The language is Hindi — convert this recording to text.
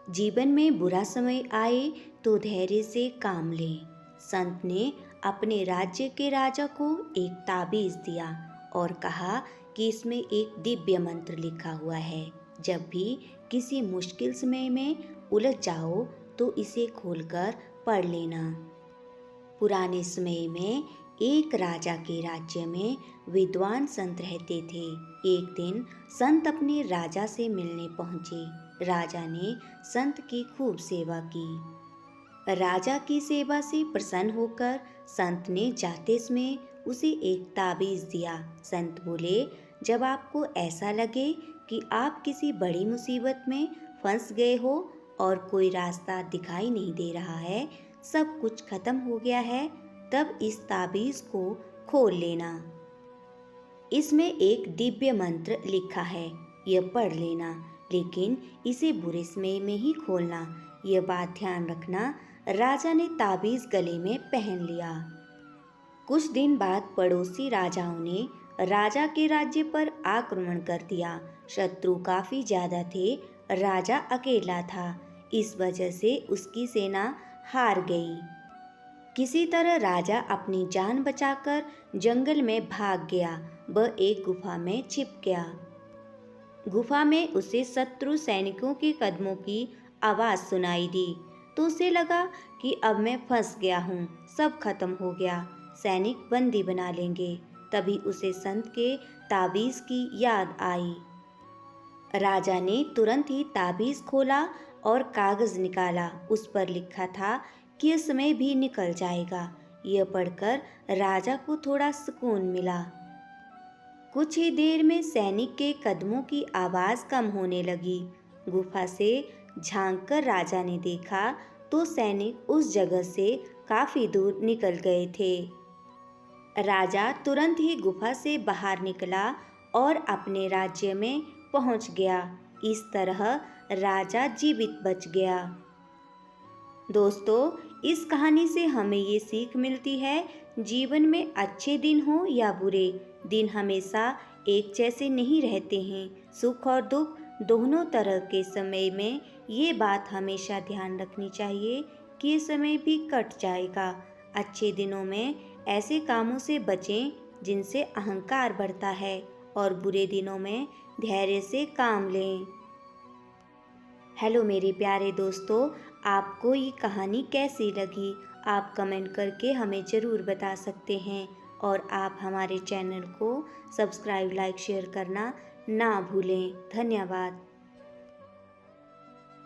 जीवन में बुरा समय आए तो धैर्य से काम लें। संत ने अपने राज्य के राजा को एक ताबीज दिया और कहा कि इसमें एक दिव्य मंत्र लिखा हुआ है। जब भी किसी मुश्किल समय में उलझ जाओ तो इसे खोलकर पढ़ लेना। पुराने समय में एक राजा के राज्य में विद्वान संत रहते थे। एक दिन संत अपने राजा से मिलने पहुंचे। राजा ने संत की खूब सेवा की। राजा की सेवा से प्रसन्न होकर संत ने जाते समय उसे एक ताबीज दिया। संत बोले, जब आपको ऐसा लगे कि आप किसी बड़ी मुसीबत में फंस गए हो और कोई रास्ता दिखाई नहीं दे रहा है, सब कुछ खत्म हो गया है, तब इस ताबीज को खोल लेना। इसमें एक दिव्य मंत्र लिखा है, यह पढ़ लेना, लेकिन इसे बुरे समय में ही खोलना। यह बात ध्यान रखना। राजा ने ताबीज गले में पहन लिया। कुछ दिन बाद पड़ोसी राजाओं ने राजा के राज्य पर आक्रमण कर दिया। शत्रु काफी ज्यादा थे, राजा अकेला था। इस वजह से उसकी सेना हार गई। किसी तरह राजा अपनी जान बचाकर जंगल में भाग गया। वह एक गुफा में छिप गया। गुफा में उसे शत्रु सैनिकों के कदमों की आवाज सुनाई दी तो उसे लगा कि अब मैं फंस गया हूँ, सब खत्म हो गया, सैनिक बंदी बना लेंगे। तभी उसे संत के ताबीज की याद आई। राजा ने तुरंत ही ताबीज खोला और कागज निकाला। उस पर लिखा था कि यह समय भी निकल जाएगा। यह पढ़कर राजा को थोड़ा सुकून मिला। कुछ ही देर में सैनिक के कदमों की आवाज कम होने लगी। गुफा से झांककर राजा ने देखा तो सैनिक उस जगह से काफी दूर निकल गए थे। राजा तुरंत ही गुफा से बाहर निकला और अपने राज्य में पहुंच गया। इस तरह राजा जीवित बच गया। दोस्तों, इस कहानी से हमें ये सीख मिलती है, जीवन में अच्छे दिन हो या बुरे दिन हमेशा एक जैसे नहीं रहते हैं। सुख और दुख दोनों तरह के समय में ये बात हमेशा ध्यान रखनी चाहिए कि ये समय भी कट जाएगा। अच्छे दिनों में ऐसे कामों से बचें जिनसे अहंकार बढ़ता है और बुरे दिनों में धैर्य से काम लें। हेलो मेरे प्यारे दोस्तों, आपको ये कहानी कैसी लगी? आप कमेंट करके हमें ज़रूर बता सकते हैं और आप हमारे चैनल को सब्सक्राइब, लाइक, शेयर करना ना भूलें। धन्यवाद।